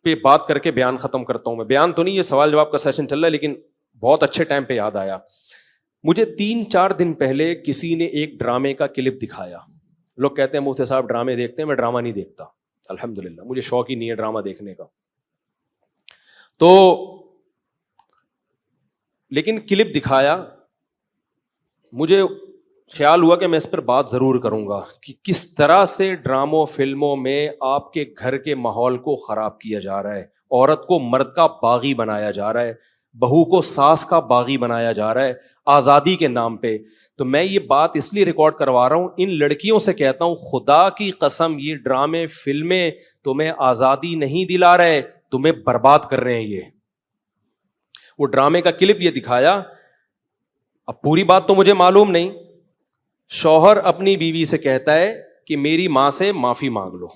پہ بات کر کے بیان ختم کرتا ہوں. میں بیان تو نہیں, یہ سوال جواب کا سیشن چل رہا ہے, لیکن بہت اچھے ٹائم پہ یاد آیا مجھے. 3-4 دن پہلے کسی نے ایک ڈرامے کا کلپ دکھایا. لوگ کہتے ہیں مفتی صاحب ڈرامے دیکھتے ہیں, میں ڈرامہ نہیں دیکھتا الحمدللہ, مجھے شوق ہی نہیں ہے ڈرامہ دیکھنے کا. تو لیکن کلپ دکھایا, مجھے خیال ہوا کہ میں اس پر بات ضرور کروں گا کہ کس طرح سے ڈراموں فلموں میں آپ کے گھر کے ماحول کو خراب کیا جا رہا ہے, عورت کو مرد کا باغی بنایا جا رہا ہے, بہو کو ساس کا باغی بنایا جا رہا ہے آزادی کے نام پہ. تو میں یہ بات اس لیے ریکارڈ کروا رہا ہوں, ان لڑکیوں سے کہتا ہوں خدا کی قسم یہ ڈرامے فلمیں تمہیں آزادی نہیں دلا رہے, تمہیں برباد کر رہے ہیں. یہ وہ ڈرامے کا کلپ یہ دکھایا, اب پوری بات تو مجھے معلوم نہیں. شوہر اپنی بیوی سے کہتا ہے کہ میری ماں سے معافی مانگ لو.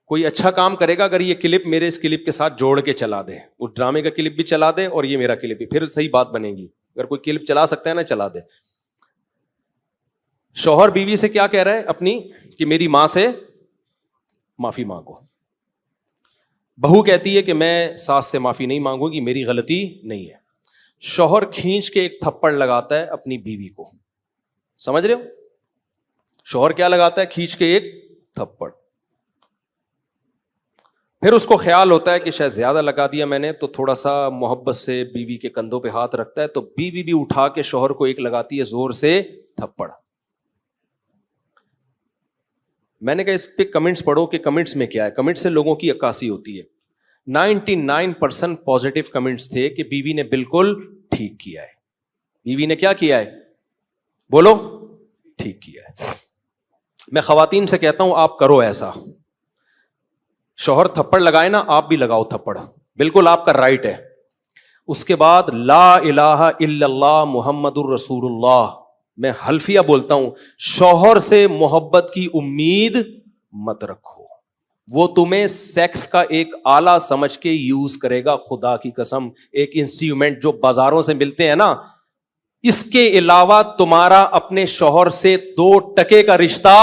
کوئی اچھا کام کرے گا اگر یہ کلپ میرے اس کلپ کے ساتھ جوڑ کے چلا دے, اس ڈرامے کا کلپ بھی چلا دے اور یہ میرا کلپ بھی, پھر صحیح بات بنے گی. اگر کوئی کلپ چلا سکتا ہے نا چلا دے. شوہر بیوی سے کیا کہہ رہا ہے اپنی, کہ میری ماں سے معافی مانگو. بہو کہتی ہے کہ میں ساس سے معافی نہیں مانگوں گی, میری غلطی نہیں ہے. شوہر کھینچ کے ایک تھپڑ لگاتا ہے اپنی بیوی کو. سمجھ رہے ہو, شوہر کیا لگاتا ہے, کھینچ کے ایک تھپڑ. پھر اس کو خیال ہوتا ہے کہ شاید زیادہ لگا دیا میں نے, تو تھوڑا سا محبت سے بیوی کے کندھوں پہ ہاتھ رکھتا ہے, تو بیوی بھی اٹھا کے شوہر کو ایک لگاتی ہے زور سے تھپڑ. میں نے کہا اس پہ کمنٹس پڑھو کہ کمنٹس میں کیا ہے. کمنٹ سے لوگوں کی عکاسی ہوتی ہے. 99% پازیٹیو کمنٹس تھے کہ بیوی نے بالکل ٹھیک کیا ہے. بیوی نے کیا کیا ہے, بولو, ٹھیک کیا ہے. میں خواتین سے کہتا ہوں آپ کرو ایسا, شوہر تھپڑ لگائے نا آپ بھی لگاؤ تھپڑ, بالکل آپ کا رائٹ ہے. اس کے بعد لا الہ الا اللہ محمد الرسول اللہ, میں حلفیہ بولتا ہوں, شوہر سے محبت کی امید مت رکھو, وہ تمہیں سیکس کا ایک آلہ سمجھ کے یوز کرے گا. خدا کی قسم, ایک انسٹرومنٹ جو بازاروں سے ملتے ہیں نا, اس کے علاوہ تمہارا اپنے شوہر سے 2% کا رشتہ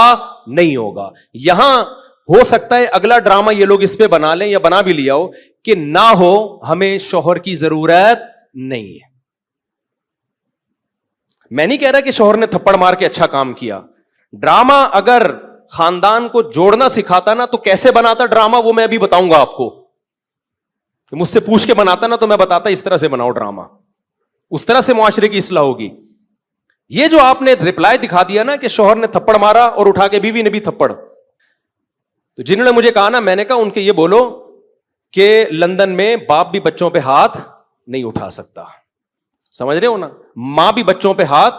نہیں ہوگا. یہاں ہو سکتا ہے اگلا ڈرامہ یہ لوگ اس پہ بنا لیں یا بنا بھی لیا ہو کہ نہ ہو, ہمیں شوہر کی ضرورت نہیں ہے. میں نہیں کہہ رہا کہ شوہر نے تھپڑ مار کے اچھا کام کیا. ڈرامہ اگر خاندان کو جوڑنا سکھاتا نا تو کیسے بناتا ڈرامہ, وہ میں ابھی بتاؤں گا آپ کو. مجھ سے پوچھ کے بناتا نا تو میں بتاتا اس طرح سے بناؤ ڈرامہ, اس طرح سے معاشرے کی اصلاح ہوگی. یہ جو آپ نے رپلائی دکھا دیا نا کہ شوہر نے تھپڑ مارا اور اٹھا کے بیوی نے بھی تھپڑ, تو جنہوں نے مجھے کہا نا, میں نے کہا ان کے یہ بولو کہ لندن میں باپ بھی بچوں پہ ہاتھ نہیں اٹھا سکتا. سمجھ رہے ہو نا, ماں بھی بچوں پہ ہاتھ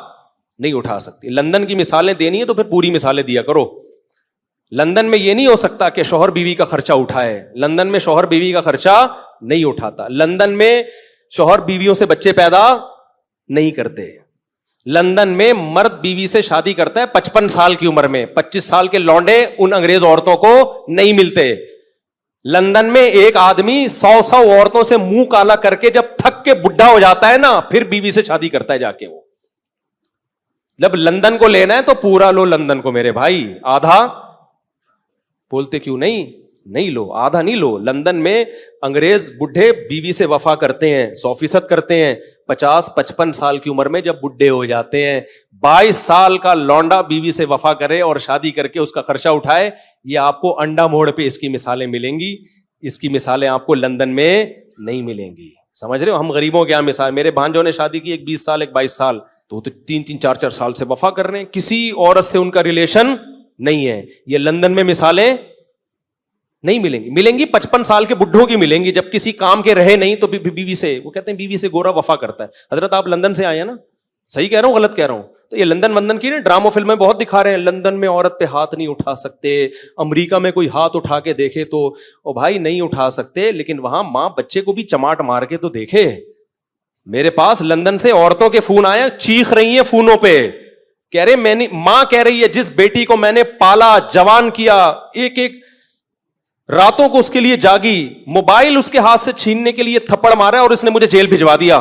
نہیں اٹھا سکتی. لندن کی مثالیں دینی ہے تو پھر پوری مثالیں دیا کرو. لندن میں یہ نہیں ہو سکتا کہ شوہر بیوی کا خرچہ اٹھائے. لندن میں شوہر بیوی کا خرچہ نہیں اٹھاتا. لندن میں شوہر بیویوں سے بچے پیدا نہیں کرتے. لندن میں مرد بیوی سے شادی کرتا ہے 55 سال کی عمر میں. 25 سال کے لونڈے ان انگریز عورتوں کو نہیں ملتے. لندن میں ایک آدمی 100 عورتوں سے منہ کالا کر کے جب تھک کے بڈھا ہو جاتا ہے نا, پھر بیوی سے شادی کرتا ہے جا کے. وہ جب لندن کو لینا ہے تو پورا لو لندن کو میرے بھائی, آدھا بولتے کیوں نہیں لو, آدھا نہیں لو. لندن میں انگریز بڈھے بیوی سے وفا کرتے ہیں, 100% کرتے ہیں. 50-55 سال کی عمر میں جب بڈھے ہو جاتے ہیں, 22 سال کا لونڈا بیوی سے وفا کرے اور شادی کر کے اس کا خرچہ اٹھائے. یہ آپ کو انڈا موڑ پہ اس کی مثالیں ملیں گی, اس کی مثالیں آپ کو لندن میں نہیں ملیں گی. سمجھ رہے ہو, ہم غریبوں کے یہاں مثال, میرے بھانجوں نے شادی کی, ایک 20 سال ایک 22 سال, تو 3-4 سال سے وفا کر رہے ہیں, کسی عورت سے ان کا ریلیشن نہیں ہے. یہ لندن میں مثالیں نہیں ملیں گی. ملیں گی 55 سال کے بڈھوں کی ملیں گی, جب کسی کام کے رہے نہیں تو بیوی سے, وہ کہتے ہیں بیوی سے گورا وفا کرتا ہے. حضرت آپ لندن سے آئے ہیں نا, صحیح کہہ رہا ہوں غلط کہہ رہا ہوں؟ تو یہ لندن کی نا ڈراموں فلمیں بہت دکھا رہے ہیں, لندن میں عورت پہ ہاتھ نہیں اٹھا سکتے. امریکہ میں کوئی ہاتھ اٹھا کے دیکھے تو او بھائی نہیں اٹھا سکتے, لیکن وہاں ماں بچے کو بھی چماٹ مار کے تو دیکھے. میرے پاس لندن سے عورتوں کے فون آئے, چیخ رہی ہیں فونوں پہ, کہہ رہے میں نے, ماں کہہ رہی ہے جس بیٹی کو میں نے پالا جوان کیا, ایک راتوں کو اس کے لیے جاگی, موبائل اس کے ہاتھ سے چھیننے کے لیے تھپڑ مارا اور اس نے مجھے جیل بھجوا دیا.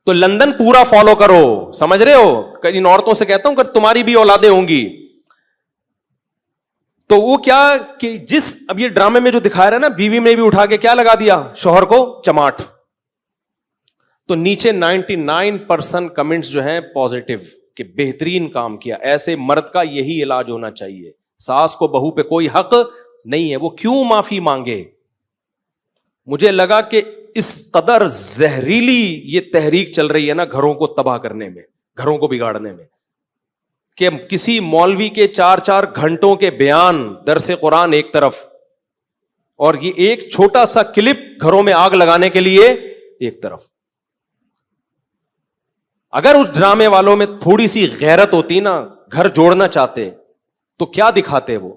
تو لندن پورا فالو کرو. سمجھ رہے ہو, ان عورتوں سے کہتا ہوں کہ تمہاری بھی اولادیں ہوں گی تو وہ کیا کہ جس اب یہ ڈرامے میں جو دکھا رہا ہے نا, بیوی میں بھی اٹھا کے کیا لگا دیا, شوہر کو چماٹ. تو نیچے 99% کمنٹس جو ہیں پازیٹو کہ بہترین کام کیا, ایسے مرد کا یہی علاج ہونا چاہیے, ساس کو بہو پہ کوئی حق نہیں ہے, وہ کیوں معافی مانگے. مجھے لگا کہ اس قدر زہریلی یہ تحریک چل رہی ہے نا گھروں کو تباہ کرنے میں, گھروں کو بگاڑنے میں, کہ کسی مولوی کے 4 گھنٹوں کے بیان, درس قرآن ایک طرف, اور یہ ایک چھوٹا سا کلپ گھروں میں آگ لگانے کے لیے ایک طرف. اگر اس ڈرامے والوں میں تھوڑی سی غیرت ہوتی نا, گھر جوڑنا چاہتے, تو کیا دکھاتے وہ,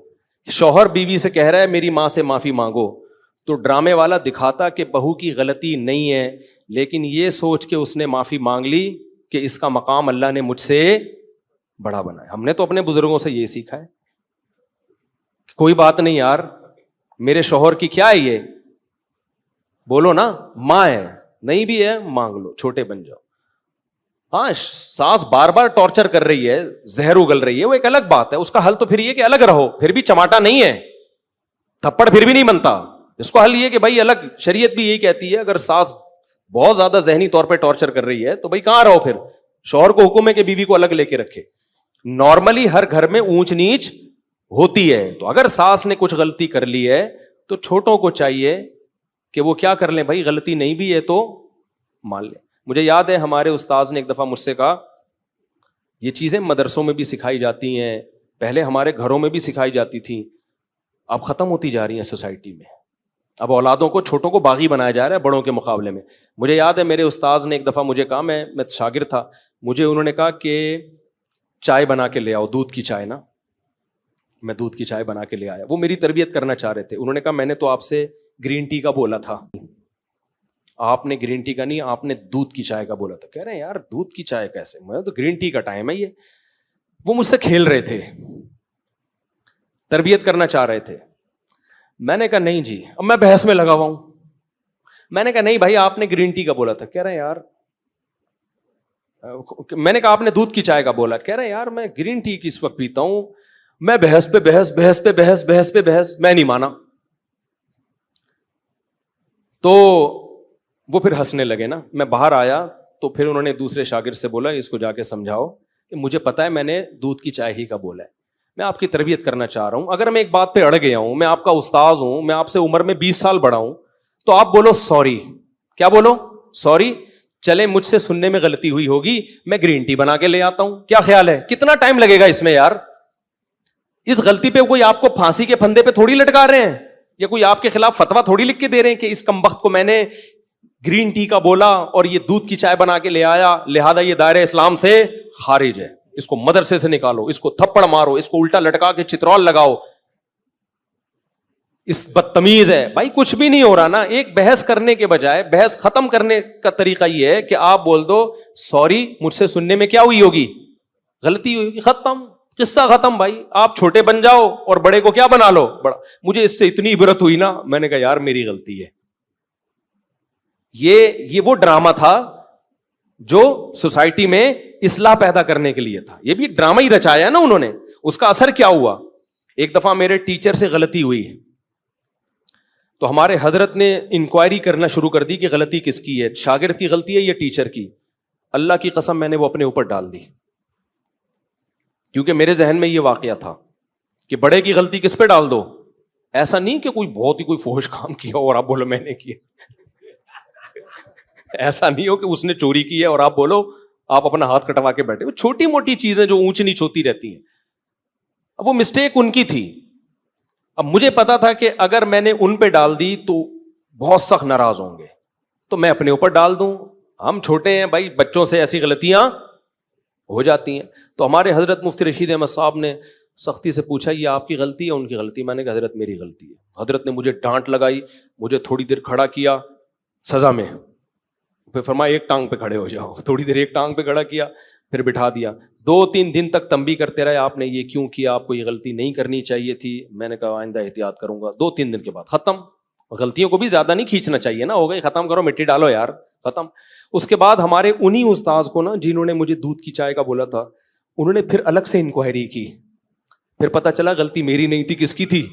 شوہر بیوی سے کہہ رہا ہے میری ماں سے معافی مانگو, تو ڈرامے والا دکھاتا کہ بہو کی غلطی نہیں ہے, لیکن یہ سوچ کے اس نے معافی مانگ لی کہ اس کا مقام اللہ نے مجھ سے بڑا بنایا. ہم نے تو اپنے بزرگوں سے یہ سیکھا ہے, کوئی بات نہیں یار, میرے شوہر کی کیا ہے, یہ بولو نا, ماں ہے, نہیں بھی ہے مانگ لو, چھوٹے بن جاؤ. ہاں ساس بار بار ٹارچر کر رہی ہے, زہر اگل رہی ہے, وہ ایک الگ بات ہے, اس کا حل تو پھر یہ کہ الگ رہو, پھر بھی چماٹا نہیں ہے, تھپڑ پھر بھی نہیں بنتا. اس کو حل یہ کہ بھائی الگ, شریعت بھی یہی کہتی ہے اگر ساس بہت زیادہ ذہنی طور پہ ٹارچر کر رہی ہے تو بھائی کہاں رہو, پھر شوہر کو حکم ہے کہ بیوی کو الگ لے کے رکھے. نارملی ہر گھر میں اونچ نیچ ہوتی ہے, تو اگر ساس نے کچھ غلطی کر لی ہے تو چھوٹوں کو چاہیے کہ وہ کیا کر لیں, بھائی غلطی نہیں بھی ہے تو مان لیں. مجھے یاد ہے ہمارے استاذ نے ایک دفعہ مجھ سے کہا, یہ چیزیں مدرسوں میں بھی سکھائی جاتی ہیں, پہلے ہمارے گھروں میں بھی سکھائی جاتی تھیں, اب ختم ہوتی جا رہی ہیں سوسائٹی میں. اب اولادوں کو, چھوٹوں کو باغی بنایا جا رہا ہے بڑوں کے مقابلے میں. مجھے یاد ہے میرے استاذ نے ایک دفعہ مجھے کہا, میں شاگرد تھا, مجھے انہوں نے کہا کہ چائے بنا کے لے آؤ, دودھ کی چائے نا. میں دودھ کی چائے بنا کے لے آیا, وہ میری تربیت کرنا چاہ رہے تھے. انہوں نے کہا میں نے تو آپ سے گرین ٹی کا بولا تھا, آپ نے گرین ٹی کا نہیں, آپ نے دودھ کی چائے کا بولا تھا. کہہ رہے ہیں یار دودھ کی چائے کیسے, میں تو گرین ٹی کا ٹائم ہے یہ. وہ مجھ سے کھیل رہے تھے, تربیت کرنا چاہ رہے تھے. میں نے کہا نہیں جی, اب میں بحث میں لگا ہوا ہوں. میں نے کہا نہیں بھائی آپ نے گرین ٹی کا بولا تھا. کہہ رہے ہیں یار, میں نے کہا آپ نے دودھ کی چائے کا بولا. کہہ رہے ہیں یار میں گرین ٹی کس وقت پیتا ہوں, میں بحث پہ بحث, بحث پہ بحث, بحث پہ بحث, میں نہیں مانا. تو وہ پھر ہنسنے لگے نا. میں باہر آیا تو پھر انہوں نے دوسرے شاگرد سے بولا اس کو جا کے سمجھاؤ کہ مجھے پتا ہے میں نے دودھ کی چائے ہی کا بولا ہے, میں آپ کی تربیت کرنا چاہ رہا ہوں. اگر میں ایک بات پہ اڑ گیا ہوں, میں آپ کا استاذ ہوں, میں آپ سے عمر میں 20 سال بڑا ہوں, تو آپ بولو سوری. کیا بولو, سوری. چلے مجھ سے سننے میں غلطی ہوئی ہوگی, میں گرین ٹی بنا کے لے آتا ہوں. کیا خیال ہے, کتنا ٹائم لگے گا اس میں یار. اس غلطی پہ کوئی آپ کو پھانسی کے پھندے پہ تھوڑی لٹکا رہے ہیں, یا کوئی آپ کے خلاف فتویٰ تھوڑی لکھ کے دے رہے ہیں کہ اس کمبخت کو میں نے گرین ٹی کا بولا اور یہ دودھ کی چائے بنا کے لے آیا, لہذا یہ دائرہ اسلام سے خارج ہے, اس کو مدرسے سے نکالو, اس کو تھپڑ مارو, اس کو الٹا لٹکا کے چترول لگاؤ, اس بدتمیز ہے. بھائی کچھ بھی نہیں ہو رہا نا. ایک بحث کرنے کے بجائے بحث ختم کرنے کا طریقہ یہ ہے کہ آپ بول دو سوری, مجھ سے سننے میں کیا ہوئی ہوگی, غلطی ہوئی ہوگی, ختم, قصہ ختم. بھائی آپ چھوٹے بن جاؤ اور بڑے کو کیا بنا لو بڑا. مجھے اس سے اتنی عبرت ہوئی نا, میں نے کہا یار میری غلطی ہے. یہ وہ ڈرامہ تھا جو سوسائٹی میں اصلاح پیدا کرنے کے لیے تھا. یہ بھی ایک ڈرامہ ہی رچایا ہے نا انہوں نے. اس کا اثر کیا ہوا, ایک دفعہ میرے ٹیچر سے غلطی ہوئی تو ہمارے حضرت نے انکوائری کرنا شروع کر دی کہ غلطی کس کی ہے, شاگرد کی غلطی ہے یا ٹیچر کی. اللہ کی قسم میں نے وہ اپنے اوپر ڈال دی, کیونکہ میرے ذہن میں یہ واقعہ تھا کہ بڑے کی غلطی کس پہ ڈال دو. ایسا نہیں کہ کوئی بہت ہی کوئی فحش کام کیا اور آپ بولو میں نے کیا. ایسا نہیں ہو کہ اس نے چوری کی ہے اور آپ بولو آپ اپنا ہاتھ کٹوا کے بیٹھے. وہ چھوٹی موٹی چیزیں جو اونچ نیچ ہوتی رہتی ہیں, اب وہ مسٹیک ان کی تھی. اب مجھے پتا تھا کہ اگر میں نے ان پہ ڈال دی تو بہت سخت ناراض ہوں گے, تو میں اپنے اوپر ڈال دوں. ہم چھوٹے ہیں بھائی, بچوں سے ایسی غلطیاں ہو جاتی ہیں. تو ہمارے حضرت مفتی رشید احمد صاحب نے سختی سے پوچھا یہ آپ کی غلطی ہے ان کی غلطی. میں نے کہا حضرت میری غلطی ہے. حضرت نے مجھے ڈانٹ لگائی, مجھے تھوڑی دیر کھڑا کیا سزا میں, پھر فرمایا ایک ٹانگ پہ کھڑے ہو جاؤ. تھوڑی دیر ایک ٹانگ پہ کھڑا کیا, پھر بٹھا دیا. 2-3 دن تک تنبیہ کرتے رہے, آپ نے یہ کیوں کیا, آپ کو یہ غلطی نہیں کرنی چاہیے تھی. میں نے کہا آئندہ احتیاط کروں گا. 2-3 دن کے بعد ختم. غلطیوں کو بھی زیادہ نہیں کھینچنا چاہیے نا, ہو گئی ختم کرو, مٹی ڈالو یار, ختم. اس کے بعد ہمارے انہی استاذ کو نا جنہوں نے مجھے دودھ کی چائے کا بولا تھا, انہوں نے پھر الگ سے انکوائری کی پھر پتا چلا غلطی میری نہیں تھی, کس کی تھی؟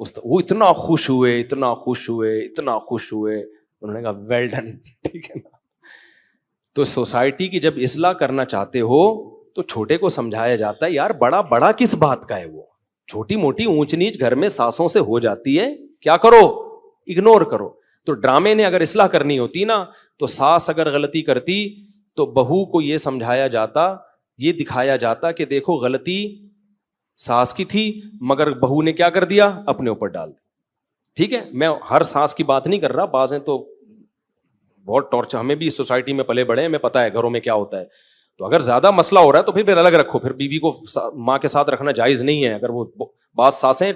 وہ اتنا خوش ہوئے, اتنا خوش ہوئے, اتنا خوش ہوئے, انہوں نے کہا ویل ڈن. ٹھیک ہے نا. تو سوسائٹی کی جب اصلاح کرنا چاہتے ہو تو چھوٹے کو سمجھایا جاتا ہے یار بڑا بڑا کس بات کا ہے, وہ چھوٹی موٹی اونچ نیچ گھر میں ساسوں سے ہو جاتی ہے, کیا کرو, اگنور کرو. تو ڈرامے نے اگر اصلاح کرنی ہوتی نا, تو ساس اگر غلطی کرتی تو بہو کو یہ سمجھایا جاتا, یہ دکھایا جاتا کہ دیکھو غلطی ساس کی تھی مگر بہو نے کیا کر دیا, اپنے اوپر ڈال دی. ٹھیک ہے, میں ہر ساس کی بات نہیں کر رہا, بعض ہیں تو بہت ٹارچر, ہمیں بھی اس سوسائٹی میں پلے بڑے ہیں, ہمیں پتا ہے گھروں میں کیا ہوتا ہے. تو اگر زیادہ مسئلہ ہو رہا ہے تو پھر الگ رکھو, پھر بیوی کو ماں کے ساتھ رکھنا جائز نہیں ہے. اگر وہ بعض ساسیں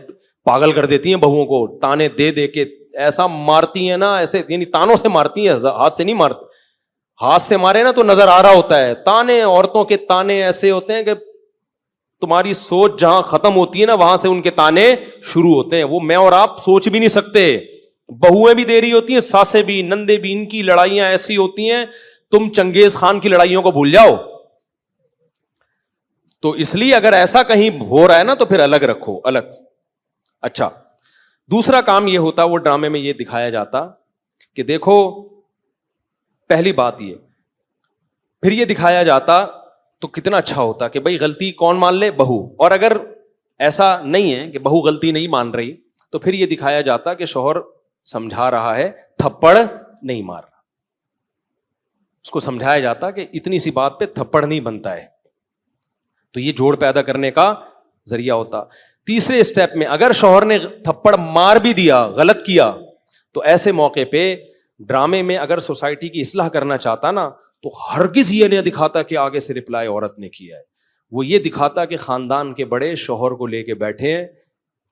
پاگل کر دیتی ہیں بہوؤں کو, تانے دے دے کے ایسا مارتی ہیں نا, ایسے یعنی تانوں سے مارتی ہیں, ہاتھ سے نہیں مارتی. ہاتھ سے مارے نا تو نظر آ رہا ہوتا ہے. تانے, عورتوں کے تانے ایسے ہوتے ہیں کہ تمہاری سوچ جہاں ختم ہوتی ہے نا وہاں سے ان کے تانے شروع ہوتے ہیں. وہ میں اور آپ سوچ بھی نہیں سکتے. بہویں بھی دے رہی ہوتی ہیں, ساسیں بھی, نندے بھی, ان کی لڑائیاں ایسی ہوتی ہیں تم چنگیز خان کی لڑائیوں کو بھول جاؤ. تو اس لیے اگر ایسا کہیں ہو رہا ہے نا تو پھر الگ رکھو, الگ. اچھا, دوسرا کام یہ ہوتا, وہ ڈرامے میں یہ دکھایا جاتا کہ دیکھو پہلی بات یہ, پھر یہ دکھایا جاتا تو کتنا اچھا ہوتا کہ بھائی غلطی کون مان لے, بہو. اور اگر ایسا نہیں ہے کہ بہو غلطی نہیں مان رہی تو پھر یہ دکھایا جاتا کہ شوہر سمجھا رہا ہے, تھپڑ نہیں مار رہا. اس کو سمجھایا جاتا کہ اتنی سی بات پہ تھپڑ نہیں بنتا ہے. تو یہ جوڑ پیدا کرنے کا ذریعہ ہوتا. تیسرے اسٹیپ میں اگر شوہر نے تھپڑ مار بھی دیا, غلط کیا, تو ایسے موقع پہ ڈرامے میں اگر سوسائٹی کی اصلاح کرنا چاہتا نا تو ہرگز یہ نہیں دکھاتا کہ آگے سے رپلائی عورت نے کیا ہے. وہ یہ دکھاتا کہ خاندان کے بڑے شوہر کو لے کے بیٹھے ہیں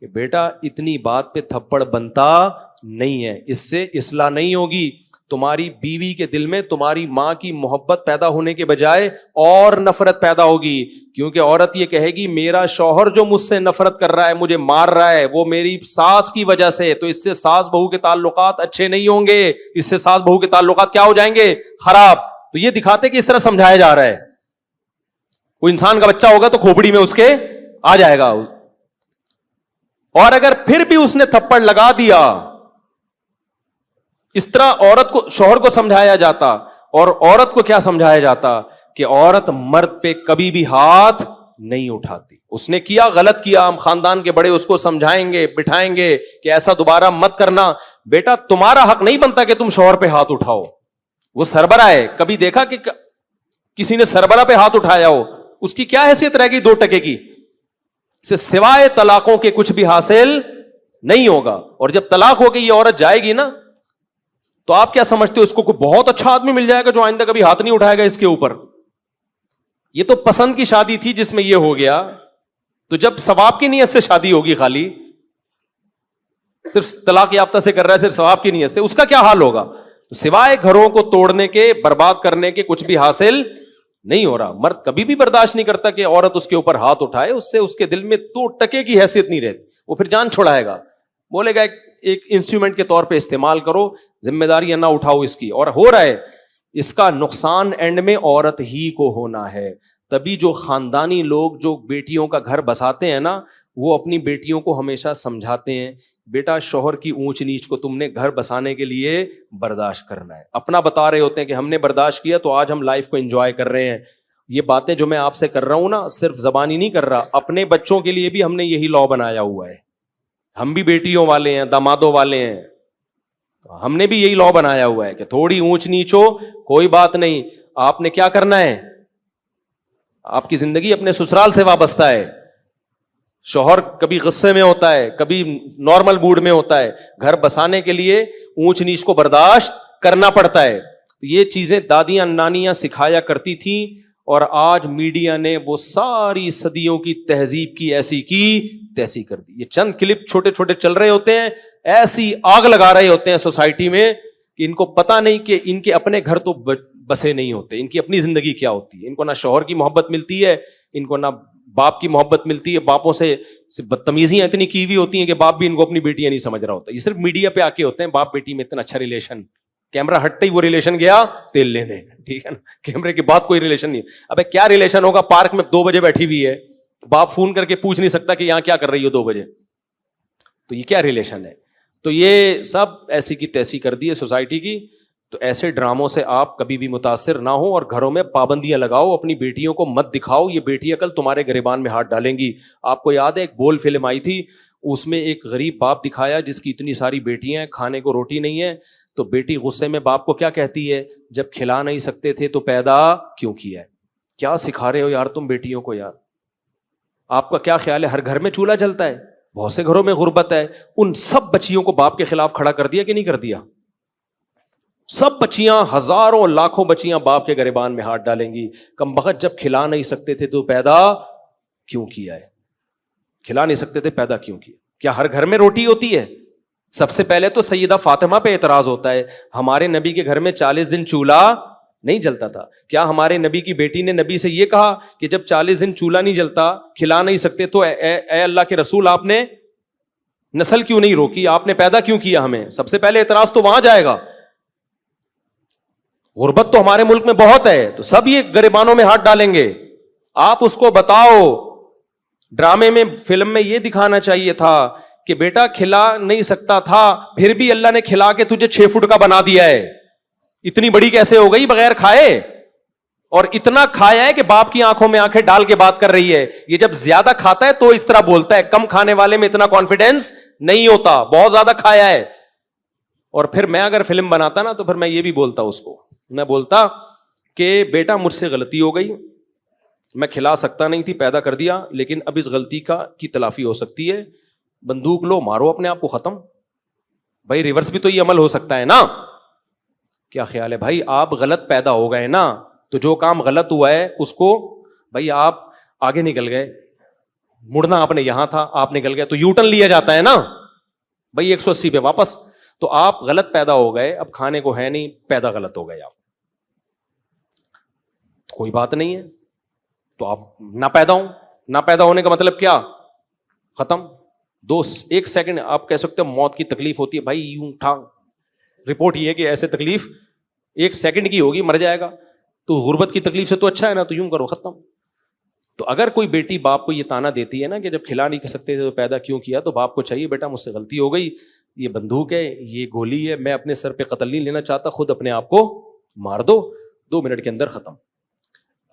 کہ بیٹا اتنی بات پہ تھپڑ بنتا نہیں ہے, اس سے اصلاح نہیں ہوگی. تمہاری بیوی کے دل میں تمہاری ماں کی محبت پیدا ہونے کے بجائے اور نفرت پیدا ہوگی, کیونکہ عورت یہ کہے گی میرا شوہر جو مجھ سے نفرت کر رہا ہے, مجھے مار رہا ہے, وہ میری ساس کی وجہ سے. تو اس سے ساس بہو کے تعلقات اچھے نہیں ہوں گے, اس سے ساس بہو کے تعلقات کیا ہو جائیں گے, خراب. تو یہ دکھاتے کہ اس طرح سمجھایا جا رہا ہے. کوئی انسان کا بچہ ہوگا تو کھوپڑی میں اس کے آ جائے گا. اور اگر پھر بھی اس نے تھپڑ لگا دیا, اس طرح عورت کو, شوہر کو سمجھایا جاتا. اور عورت کو کیا سمجھایا جاتا کہ عورت مرد پہ کبھی بھی ہاتھ نہیں اٹھاتی. اس نے کیا, غلط کیا, ہم خاندان کے بڑے اس کو سمجھائیں گے, بٹھائیں گے کہ ایسا دوبارہ مت کرنا. بیٹا تمہارا حق نہیں بنتا کہ تم شوہر پہ ہاتھ اٹھاؤ. وہ سربراہ ہے, کبھی دیکھا کہ کسی نے سربراہ پہ ہاتھ اٹھایا ہو؟ اس کی کیا حیثیت رہ گئی 2 ٹکے کی؟ سے سوائے طلاقوں کے کچھ بھی حاصل نہیں ہوگا. اور جب طلاق ہو کے یہ عورت جائے گی نا تو آپ کیا سمجھتے ہو, اس کو کوئی بہت اچھا آدمی مل جائے گا جو آئندہ کبھی ہاتھ نہیں اٹھائے گا اس کے اوپر؟ یہ تو پسند کی شادی تھی جس میں یہ ہو گیا. تو جب ثواب کی نیت سے شادی ہوگی, خالی صرف طلاق یافتہ سے کر رہا ہے, صرف ثواب کی نیت سے, اس کا کیا حال ہوگا؟ سوائے گھروں کو توڑنے کے, برباد کرنے کے کچھ بھی حاصل نہیں ہو رہا. مرد کبھی بھی برداشت نہیں کرتا کہ عورت اس کے اوپر ہاتھ اٹھائے, اس سے اس کے دل میں 2 ٹکے کی حیثیت نہیں رہتی. وہ پھر جان چھوڑائے گا, بولے گا ایک انسٹرومنٹ کے طور پہ استعمال کرو, ذمہ داریاں نہ اٹھاؤ اس کی. اور ہو رہا ہے, اس کا نقصان اینڈ میں عورت ہی کو ہونا ہے. تبھی جو خاندانی لوگ جو بیٹیوں کا گھر بساتے ہیں نا, وہ اپنی بیٹیوں کو ہمیشہ سمجھاتے ہیں بیٹا شوہر کی اونچ نیچ کو تم نے گھر بسانے کے لیے برداشت کرنا ہے. اپنا بتا رہے ہوتے ہیں کہ ہم نے برداشت کیا تو آج ہم لائف کو انجوائے کر رہے ہیں. یہ باتیں جو میں آپ سے کر رہا ہوں نا, صرف زبانی نہیں کر رہا, اپنے بچوں کے لیے بھی ہم نے یہی لا بنایا ہوا ہے. ہم بھی بیٹیوں والے ہیں, دامادوں والے ہیں, ہم نے بھی یہی لا بنایا ہوا ہے کہ تھوڑی اونچ نیچ ہو کوئی بات نہیں, آپ نے کیا کرنا ہے, آپ کی زندگی اپنے سسرال سے وابستہ ہے. شوہر کبھی غصے میں ہوتا ہے, کبھی نارمل موڈ میں ہوتا ہے, گھر بسانے کے لیے اونچ نیچ کو برداشت کرنا پڑتا ہے. یہ چیزیں دادیاں نانیاں سکھایا کرتی تھیں, اور آج میڈیا نے وہ ساری صدیوں کی تہذیب کی ایسی کی تیسی کر دی. یہ چند کلپ چھوٹے چھوٹے چل رہے ہوتے ہیں, ایسی آگ لگا رہے ہوتے ہیں سوسائٹی میں کہ ان کو پتا نہیں کہ ان کے اپنے گھر تو بسے نہیں ہوتے, ان کی اپنی زندگی کیا ہوتی ہے. ان کو نہ شوہر کی محبت ملتی ہے, ان کو نہ باپ کی محبت ملتی ہے, باپوں سے بدتمیزیاں اتنی کی ہوئی ہوتی ہیں کہ باپ بھی ان کو اپنی بیٹیاں نہیں سمجھ رہا ہوتا. یہ صرف میڈیا پہ آ کے ہوتے ہیں, باپ بیٹی میں اتنا اچھا ریلیشن, کیمرہ ہٹتے ہی وہ ریلیشن گیا تیل لینے, ٹھیک ہے نا, کیمرے کے بعد کوئی ریلیشن نہیں. ابے کیا ریلیشن ہوگا, پارک میں 2 بجے بیٹھی ہوئی ہے, باپ فون کر کے پوچھ نہیں سکتا کہ یہاں کیا کر رہی ہو 2 بجے. تو یہ کیا ریلیشن ہے؟ تو یہ سب ایسی کی تیسی کر دی ہے سوسائٹی کی. تو ایسے ڈراموں سے آپ کبھی بھی متاثر نہ ہو اور گھروں میں پابندیاں لگاؤ. اپنی بیٹیوں کو مت دکھاؤ, یہ بیٹیاں کل تمہارے گریبان میں ہاتھ ڈالیں گی. آپ کو یاد ہے ایک بول فلم آئی تھی, اس میں ایک غریب باپ دکھایا جس کی اتنی ساری بیٹیاں ہیں, کھانے کو روٹی نہیں ہے. تو بیٹی غصے میں باپ کو کیا کہتی ہے, جب کھلا نہیں سکتے تھے تو پیدا کیوں کیا ہے. کیا سکھا رہے ہو یار تم بیٹیوں کو یار. آپ کا کیا خیال ہے ہر گھر میں چولہا جلتا ہے؟ بہت سے گھروں میں غربت ہے. ان سب بچیوں کو باپ کے خلاف کھڑا کر دیا کہ نہیں کر دیا؟ سب بچیاں, ہزاروں لاکھوں بچیاں باپ کے گریبان میں ہاتھ ڈالیں گی. کم بخت جب کھلا نہیں سکتے تھے تو پیدا کیوں کیا ہے. کھلا نہیں سکتے تھے پیدا کیوں کیا. کیا ہر گھر میں روٹی ہوتی ہے؟ سب سے پہلے تو سیدہ فاطمہ پہ اعتراض ہوتا ہے, ہمارے نبی کے گھر میں 40 دن چولہا نہیں جلتا تھا. کیا ہمارے نبی کی بیٹی نے نبی سے یہ کہا کہ جب 40 دن چولہا نہیں جلتا, کھلا نہیں سکتے, تو اے اللہ کے رسول آپ نے نسل کیوں نہیں روکی, آپ نے پیدا کیوں کیا ہمیں؟ سب سے پہلے اعتراض تو وہاں جائے گا. غربت تو ہمارے ملک میں بہت ہے, تو سب یہ گریبانوں میں ہاتھ ڈالیں گے. آپ اس کو بتاؤ, ڈرامے میں فلم میں یہ دکھانا چاہیے تھا کہ بیٹا کھلا نہیں سکتا تھا, پھر بھی اللہ نے کھلا کے تجھے 6 فٹ کا بنا دیا ہے. اتنی بڑی کیسے ہو گئی بغیر کھائے؟ اور اتنا کھایا ہے کہ باپ کی آنکھوں میں آنکھیں ڈال کے بات کر رہی ہے. یہ جب زیادہ کھاتا ہے تو اس طرح بولتا ہے, کم کھانے والے میں اتنا کانفیڈینس نہیں ہوتا, بہت زیادہ کھایا ہے. اور پھر میں اگر فلم بناتا نا تو پھر میں یہ بھی بولتا اس کو, میں بولتا کہ بیٹا مجھ سے غلطی ہو گئی, میں کھلا سکتا نہیں تھی, پیدا کر دیا, لیکن اب اس غلطی کی تلافی ہو سکتی ہے. بندوق لو, مارو اپنے آپ کو ختم. بھائی ریورس بھی تو یہ عمل ہو سکتا ہے نا. کیا خیال ہے بھائی؟ آپ غلط پیدا ہو گئے نا, تو جو کام غلط ہوا ہے اس کو, بھائی آپ آگے نکل گئے, مڑنا آپ نے یہاں تھا, آپ نکل گئے تو یو ٹرن لیا جاتا ہے نا بھائی, 180 پہ واپس. تو آپ غلط پیدا ہو گئے, اب کھانے کو ہے نہیں, پیدا غلط ہو گئے آپ, کوئی بات نہیں ہے. تو آپ نہ پیدا ہوں, نہ پیدا ہونے کا مطلب کیا؟ ختم. 1 سیکنڈ آپ کہہ سکتے ہو موت کی تکلیف ہوتی ہے بھائی, یوں اٹھا, رپورٹ یہ ہے کہ ایسے تکلیف 1 سیکنڈ کی ہوگی, مر جائے گا. تو غربت کی تکلیف سے تو اچھا ہے نا, تو یوں کرو, ختم. تو اگر کوئی بیٹی باپ کو یہ تانا دیتی ہے نا کہ جب کھلا نہیں کر سکتے تھے تو پیدا کیوں کیا, تو باپ کو چاہیے بیٹا مجھ سے غلطی ہو گئی, یہ بندوق ہے, یہ گولی ہے, میں اپنے سر پہ قتل نہیں لینا چاہتا, خود اپنے آپ کو مار دو, 2 منٹ کے اندر ختم.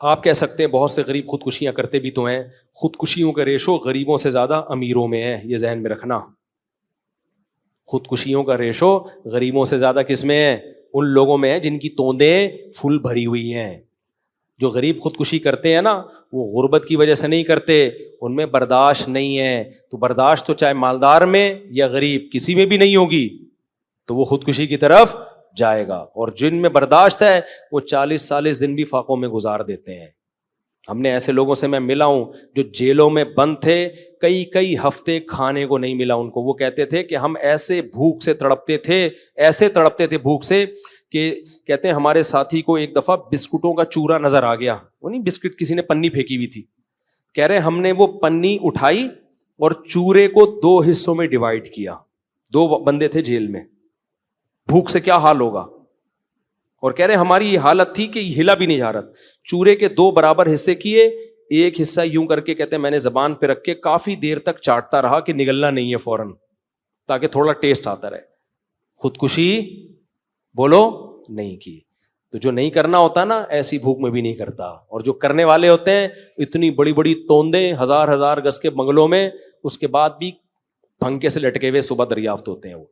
آپ کہہ سکتے ہیں بہت سے غریب خودکشیاں کرتے بھی تو ہیں, خودکشیوں کا ریشو غریبوں سے زیادہ امیروں میں ہے, یہ ذہن میں رکھنا. خودکشیوں کا ریشو غریبوں سے زیادہ کس میں ہے؟ ان لوگوں میں ہے جن کی توندیں پھول بھری ہوئی ہیں. جو غریب خودکشی کرتے ہیں نا, وہ غربت کی وجہ سے نہیں کرتے, ان میں برداشت نہیں ہے. تو برداشت تو چاہے مالدار میں یا غریب کسی میں بھی نہیں ہوگی, تو وہ خودکشی کی طرف جائے گا. اور جن میں برداشت ہے وہ 40 دن بھی فاقوں میں گزار دیتے ہیں. ہم نے ایسے لوگوں سے میں ملا ہوں جو جیلوں میں بند تھے, کئی ہفتے کھانے کو نہیں ملا ان کو. وہ کہتے تھے کہ ہم ایسے بھوک سے تڑپتے تھے بھوک سے, کہ کہتے ہیں ہمارے ساتھی کو ایک دفعہ بسکٹوں کا چورا نظر آ گیا. وہ نہیں بسکٹ کسی نے پنی پھینکی ہوئی تھی, کہہ رہے ہم نے وہ پنی اٹھائی اور چورے کو 2 حصوں میں ڈیوائڈ کیا. 2 بندے تھے جیل میں, بھوک سے کیا حال ہوگا. اور کہہ رہے ہماری یہ حالت تھی کہ ہلا بھی نہیں جا رہا. چورے کے 2 برابر حصے کیے, ایک حصہ یوں کر کے کہتے ہیں میں نے زبان پہ رکھ کے کافی دیر تک چاٹتا رہا کہ نگلنا نہیں ہے فوراً, تاکہ تھوڑا ٹیسٹ آتا رہے. خودکشی بولو نہیں کی. تو جو نہیں کرنا ہوتا نا, ایسی بھوک میں بھی نہیں کرتا. اور جو کرنے والے ہوتے ہیں اتنی بڑی بڑی توندیں 1000 گز کے بنگلوں میں, اس کے بعد بھی پھنکے سے لٹکے ہوئے صبح دریافت ہوتے ہیں وہ.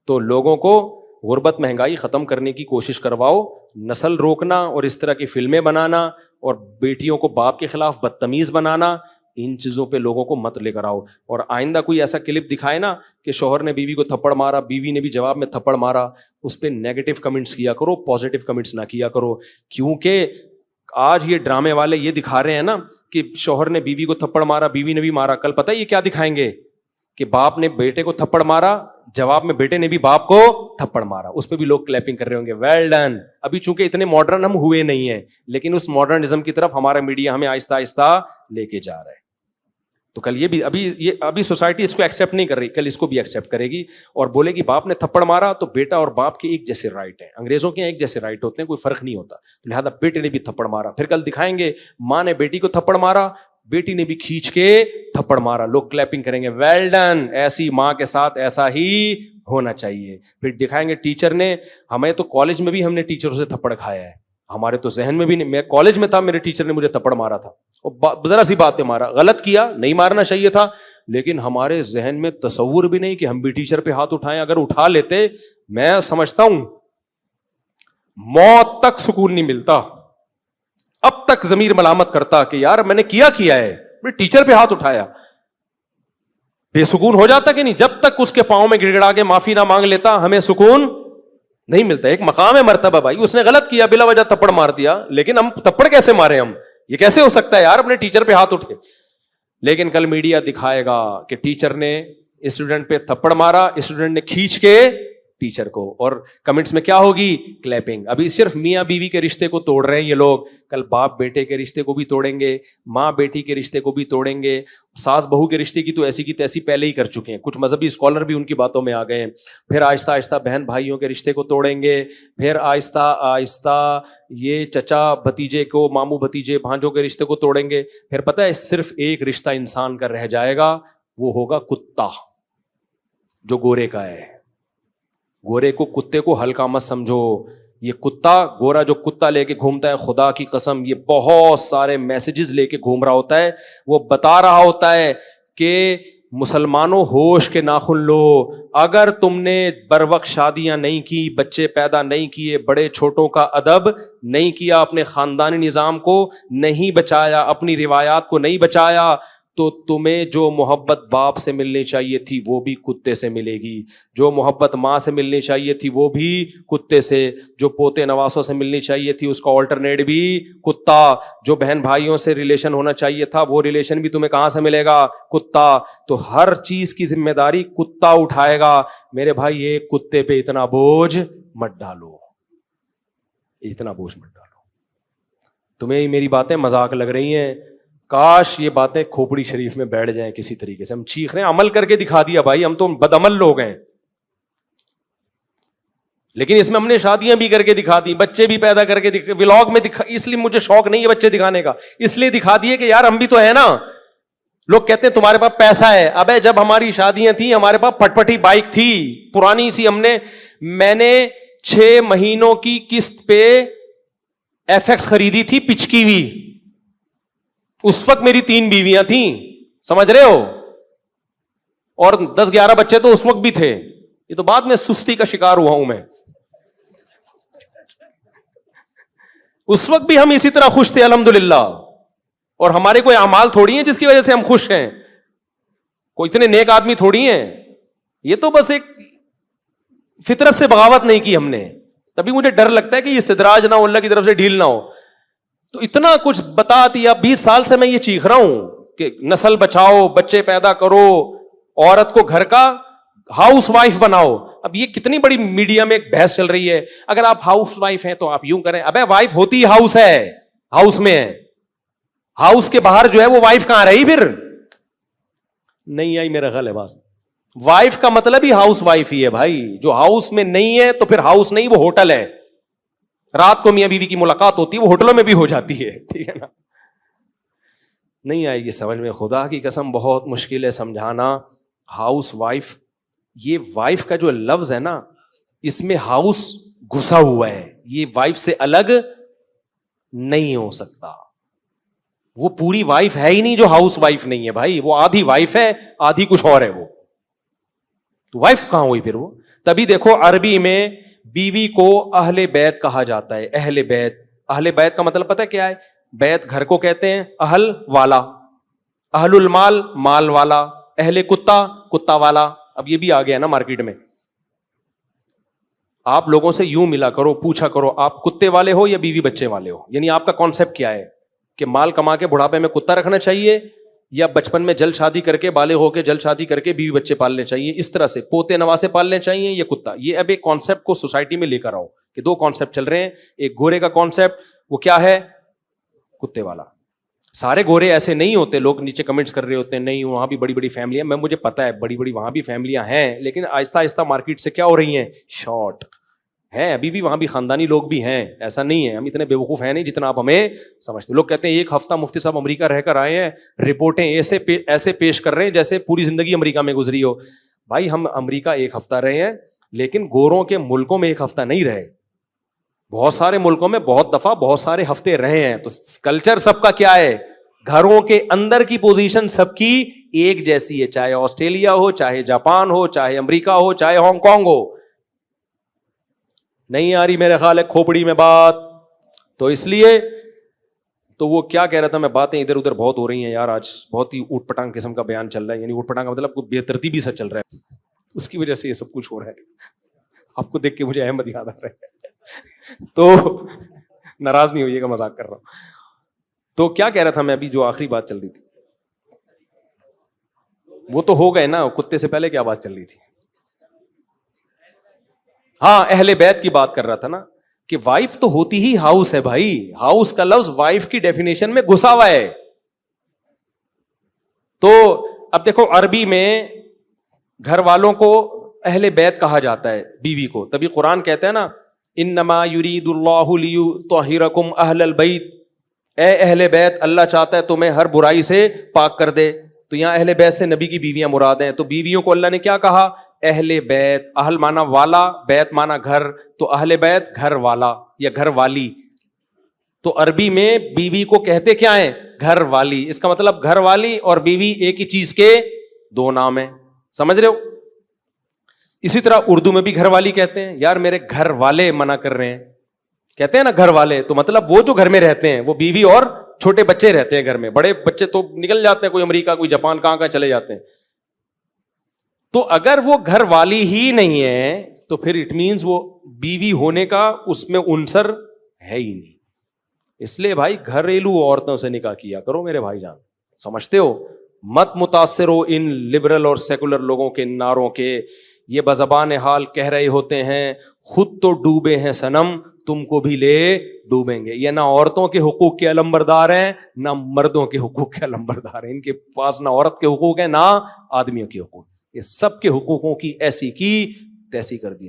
تو لوگوں کو غربت مہنگائی ختم کرنے کی کوشش کرواؤ, نسل روکنا اور اس طرح کی فلمیں بنانا اور بیٹیوں کو باپ کے خلاف بدتمیز بنانا, ان چیزوں پہ لوگوں کو مت لے کر آؤ. اور آئندہ کوئی ایسا کلپ دکھائے نا کہ شوہر نے بیوی کو تھپڑ مارا, بیوی نے بھی جواب میں تھپڑ مارا, اس پہ نیگیٹو کمنٹس کیا کرو, پازیٹیو کمنٹس نہ کیا کرو. کیونکہ آج یہ ڈرامے والے یہ دکھا رہے ہیں نا کہ شوہر نے بیوی کو تھپڑ مارا, بیوی نے بھی مارا. کل پتہ ہے یہ کیا دکھائیں گے کہ باپ نے بیٹے کو تھپڑ مارا, جواب میں بیٹے نے بھی باپ کو تھپڑ مارا. اس پہ بھی لوگ کلیپنگ کر رہے ہوں گے, ویل ڈن. ابھی چونکہ اتنے ماڈرن ہم ہوئے نہیں ہیں, لیکن اس ماڈرنزم کی طرف ہمارا میڈیا ہمیں آہستہ آہستہ لے کے جا رہا ہے. تو کل یہ بھی ابھی سوسائٹی اس کو ایکسیپٹ نہیں کر رہی, کل اس کو بھی ایکسیپٹ کرے گی اور بولے گی باپ نے تھپڑ مارا تو بیٹا اور باپ کے ایک جیسے رائٹ ہیں. انگریزوں کے ایک جیسے رائٹ ہوتے ہیں, کوئی فرق نہیں ہوتا, لہٰذا بیٹے نے بھی تھپڑ مارا. پھر کل دکھائیں گے ماں نے بیٹی کو تھپڑ مارا, بیٹی نے بھی کھینچ کے تھپڑ مارا, لوگ کلیپنگ کریں گے, ویل ڈن, ایسی ماں کے ساتھ ایسا ہی ہونا چاہیے. پھر دکھائیں گے ٹیچر نے, ہمیں تو کالج میں بھی ہم نے ٹیچروں سے تھپڑ کھایا ہے, ہمارے تو ذہن میں بھی نہیں, میں کالج میں تھا میرے ٹیچر نے مجھے تھپڑ مارا تھا, ذرا سی بات پہ مارا, غلط کیا, نہیں مارنا چاہیے تھا, لیکن ہمارے ذہن میں تصور بھی نہیں کہ ہم بھی ٹیچر پہ ہاتھ اٹھائیں. اگر اٹھا لیتے, میں سمجھتا ہوں موت تک سکون نہیں ملتا, اب تک ضمیر ملامت کرتا کہ یار میں نے کیا ہے, ٹیچر پہ ہاتھ اٹھایا, بے سکون ہو جاتا کہ نہیں. جب تک اس کے پاؤں میں گڑ گڑا کے معافی نہ مانگ لیتا ہمیں سکون نہیں ملتا. ایک مقام ہے مرتبہ بھائی, اس نے غلط کیا, بلا وجہ تھپڑ مار دیا, لیکن ہم تھپڑ کیسے مارے, ہم یہ کیسے ہو سکتا ہے یار اپنے ٹیچر پہ ہاتھ اٹھے. لیکن کل میڈیا دکھائے گا کہ ٹیچر نے اسٹوڈنٹ پہ تھپڑ مارا, اسٹوڈنٹ نے کھینچ کے ٹیچر کو, اور کمنٹس میں کیا ہوگی, کلیپنگ. ابھی صرف میاں بیوی کے رشتے کو توڑ رہے ہیں یہ لوگ, کل باپ بیٹے کے رشتے کو بھی توڑیں گے, ماں بیٹی کے رشتے کو بھی توڑیں گے, ساس بہو کے رشتے کی تو ایسی کی تیسی پہلے ہی کر چکے ہیں, کچھ مذہبی اسکالر بھی ان کی باتوں میں آ گئے ہیں. پھر آہستہ آہستہ بہن بھائیوں کے رشتے کو توڑیں گے, پھر آہستہ آہستہ یہ چچا بھتیجے کو, ماموں بھتیجے بھانجوں کے رشتے کو توڑیں گے. پھر پتہ ہے صرف ایک رشتہ انسان کا رہ جائے گا, وہ ہوگا کتا, جو گورے کا ہے. گورے کو, کتے کو ہلکا مت سمجھو, یہ کتا گورا جو کتا لے کے گھومتا ہے, خدا کی قسم یہ بہت سارے میسیجز لے کے گھوم رہا ہوتا ہے. وہ بتا رہا ہوتا ہے کہ مسلمانوں ہوش کے ناخن لو, اگر تم نے بر وقت شادیاں نہیں کی, بچے پیدا نہیں کیے, بڑے چھوٹوں کا ادب نہیں کیا, اپنے خاندانی نظام کو نہیں بچایا, اپنی روایات کو نہیں بچایا, تو تمہیں جو محبت باپ سے ملنی چاہیے تھی وہ بھی کتے سے ملے گی, جو محبت ماں سے ملنی چاہیے تھی وہ بھی کتے سے, جو پوتے نواسوں سے ملنی چاہیے تھی اس کا آلٹرنیٹ بھی کتا, جو بہن بھائیوں سے ریلیشن ہونا چاہیے تھا وہ ریلیشن بھی تمہیں کہاں سے ملے گا, کتا. تو ہر چیز کی ذمہ داری کتا اٹھائے گا. میرے بھائی ایک کتے پہ اتنا بوجھ مت ڈالو, اتنا بوجھ مت ڈالو. تمہیں میری باتیں مذاق لگ رہی ہیں, کاش یہ باتیں کھوپڑی شریف میں بیٹھ جائیں کسی طریقے سے. ہم چیخ رہے ہیں, عمل کر کے دکھا دیا بھائی, ہم تو بدعمل لوگ ہیں, لیکن اس میں ہم نے شادیاں بھی کر کے دکھا دی, بچے بھی پیدا کر کے ولاگ میں دکھا. اس لیے مجھے شوق نہیں ہے بچے دکھانے کا, اس لیے دکھا دیے کہ یار ہم بھی تو ہیں نا. لوگ کہتے ہیں تمہارے پاس پیسہ ہے, ابے جب ہماری شادیاں تھیں ہمارے پاس پٹ پٹی بائک تھی پرانی سی, میں نے 6 مہینوں کی قسط پہ ایف ایکس خریدی تھی پچکی ہوئی. اس وقت میری 3 بیویاں تھیں, سمجھ رہے ہو, اور 10-11 بچے تو اس وقت بھی تھے. یہ تو بعد میں سستی کا شکار ہوا ہوں میں. اس وقت بھی ہم اسی طرح خوش تھے الحمدللہ, اور ہمارے کوئی اعمال تھوڑی ہیں جس کی وجہ سے ہم خوش ہیں, کوئی اتنے نیک آدمی تھوڑی ہیں. یہ تو بس ایک فطرت سے بغاوت نہیں کی ہم نے, تبھی مجھے ڈر لگتا ہے کہ یہ استدراج نہ ہو, اللہ کی طرف سے ڈھیل نہ ہو. تو اتنا کچھ بتا دیا, 20 سال سے میں یہ چیخ رہا ہوں کہ نسل بچاؤ, بچے پیدا کرو, عورت کو گھر کا ہاؤس وائف بناؤ. اب یہ کتنی بڑی میڈیا میں ایک بحث چل رہی ہے, اگر آپ ہاؤس وائف ہیں تو آپ یوں کریں. ابے وائف ہوتی ہاؤس ہے, ہاؤس میں ہے, ہاؤس کے باہر جو ہے وہ وائف کہاں رہی, پھر نہیں آئی میرا خیال ہے بات. وائف کا مطلب ہی ہاؤس وائف ہی ہے بھائی, جو ہاؤس میں نہیں ہے تو پھر ہاؤس نہیں, وہ ہوٹل ہے. رات کو میاں بیوی کی ملاقات ہوتی ہے, وہ ہوٹلوں میں بھی ہو جاتی ہے, ٹھیک ہے نا. نہیں آئے گی سمجھ میں, خدا کی قسم بہت مشکل ہے سمجھانا. ہاؤس وائف, یہ وائف کا جو لفظ ہے نا, اس میں ہاؤس گھسا ہوا ہے, یہ وائف سے الگ نہیں ہو سکتا. وہ پوری وائف ہے ہی نہیں جو ہاؤس وائف نہیں ہے بھائی, وہ آدھی وائف ہے آدھی کچھ اور ہے. وہ تو وائف کہاں ہوئی پھر وہ. تبھی دیکھو عربی میں بیوی کو اہل بیت کہا جاتا ہے. اہل بیت, اہل بیت کا مطلب پتہ کیا ہے؟ بیت گھر کو کہتے ہیں, اہل والا, اہل المال مال والا, اہل کتا کتا والا. اب یہ بھی آ گیا نا مارکیٹ میں. آپ لوگوں سے یوں ملا کرو, پوچھا کرو آپ کتے والے ہو یا بیوی بچے والے ہو, یعنی آپ کا کانسیپٹ کیا ہے کہ مال کما کے بڑھاپے میں کتا رکھنا چاہیے یا بچپن میں جلد شادی کر کے بالغ ہو کے جلد شادی کر کے بیوی بچے پالنے چاہیے, اس طرح سے پوتے نواسے پالنے چاہیے یا کتا. یہ اب ایک کانسیپٹ کو سوسائٹی میں لے کر آؤ کہ 2 کانسیپٹ چل رہے ہیں. ایک گورے کا کانسیپٹ, وہ کیا ہے, کتے والا. سارے گورے ایسے نہیں ہوتے, لوگ نیچے کمنٹس کر رہے ہوتے ہیں نہیں وہاں بھی بڑی بڑی فیملیاں, میں مجھے پتا ہے بڑی بڑی وہاں بھی فیملیاں ہیں, لیکن آہستہ آہستہ مارکیٹ سے کیا ہو رہی ہیں, شارٹ. ہیں ابھی بھی وہاں بھی خاندانی لوگ بھی ہیں, ایسا نہیں ہے, ہم اتنے بیوقوف ہیں نہیں جتنا آپ ہمیں سمجھتے. لوگ کہتے ہیں ایک ہفتہ مفتی صاحب امریکہ رہ کر آئے ہیں, رپورٹیں ایسے پیش کر رہے ہیں جیسے پوری زندگی امریکہ میں گزری ہو. بھائی ہم امریکہ ایک ہفتہ رہے ہیں, لیکن گوروں کے ملکوں میں ایک ہفتہ نہیں رہے, بہت سارے ملکوں میں بہت دفعہ بہت سارے ہفتے رہے ہیں. تو کلچر سب کا کیا ہے, گھروں کے اندر کی پوزیشن سب کی ایک جیسی ہے, چاہے آسٹریلیا ہو, چاہے جاپان ہو, چاہے امریکہ ہو, چاہے ہانگ کانگ ہو. نہیں آ رہی میرے خیال ہے کھوپڑی میں بات, تو اس لیے تو وہ کیا کہہ رہا تھا میں, باتیں ادھر ادھر بہت ہو رہی ہیں یار, آج بہت ہی اوٹ پٹانگ قسم کا بیان چل رہا ہے, یعنی اوٹ پٹانگ کا مطلب کوئی بے ترتیبی سے چل رہا ہے, اس کی وجہ سے یہ سب کچھ ہو رہا ہے. آپ کو دیکھ کے مجھے احمد یاد آ رہا ہے, تو ناراض نہیں ہوئیے گا, مذاق کر رہا ہوں. تو کیا کہہ رہا تھا میں ابھی, جو آخری بات چل رہی تھی وہ تو ہو گئے نا, کتے سے پہلے کیا بات چل رہی تھی؟ ہاں اہل بیت کی بات کر رہا تھا نا, کہ وائف تو ہوتی ہی ہاؤس ہے بھائی, ہاؤس کا لفظ وائف کی ڈیفینیشن میں گھسا ہوا ہے. تو اب دیکھو عربی میں گھر والوں کو اہل بیت کہا جاتا ہے, بیوی کو, تبھی قرآن کہتا ہے نا انما یرید اللہ لیطہرکم اہل البیت, اے اہل بیت اللہ چاہتا ہے تمہیں ہر برائی سے پاک کر دے. تو یہاں اہل بیت سے نبی کی بیویاں مراد ہیں. تو بیویوں کو اللہ نے کیا کہا, اہل بیت, اہل مانا والا, بیت مانا گھر, تو اہل بیت گھر والا یا گھر والی. تو عربی میں بیوی کو کہتے کیا ہیں, گھر والی. اس کا مطلب گھر والی اور بیوی ایک ہی چیز کے دو نام ہیں, سمجھ رہے ہو؟ اسی طرح اردو میں بھی گھر والی کہتے ہیں, یار میرے گھر والے منع کر رہے ہیں, کہتے ہیں نا گھر والے, تو مطلب وہ جو گھر میں رہتے ہیں, وہ بیوی اور چھوٹے بچے رہتے ہیں گھر میں, بڑے بچے تو نکل جاتے ہیں, کوئی امریکہ کوئی جاپان کہاں چلے جاتے ہیں. تو اگر وہ گھر والی ہی نہیں ہے تو پھر اٹ مینز وہ بیوی ہونے کا اس میں عنصر ہے ہی نہیں. اس لیے بھائی گھریلو عورتوں سے نکاح کیا کرو میرے بھائی جان, سمجھتے ہو, مت متاثر ہو ان لبرل اور سیکولر لوگوں کے نعروں کے. یہ بزبان حال کہہ رہے ہوتے ہیں خود تو ڈوبے ہیں صنم, تم کو بھی لے ڈوبیں گے. یہ نہ عورتوں کے حقوق کے علمبردار ہیں نہ مردوں کے حقوق کے علمبردار ہیں, ان کے پاس نہ عورت کے حقوق ہیں نہ آدمیوں کے حقوق, یہ سب کے حقوقوں کی ایسی کی تیسی کر دی.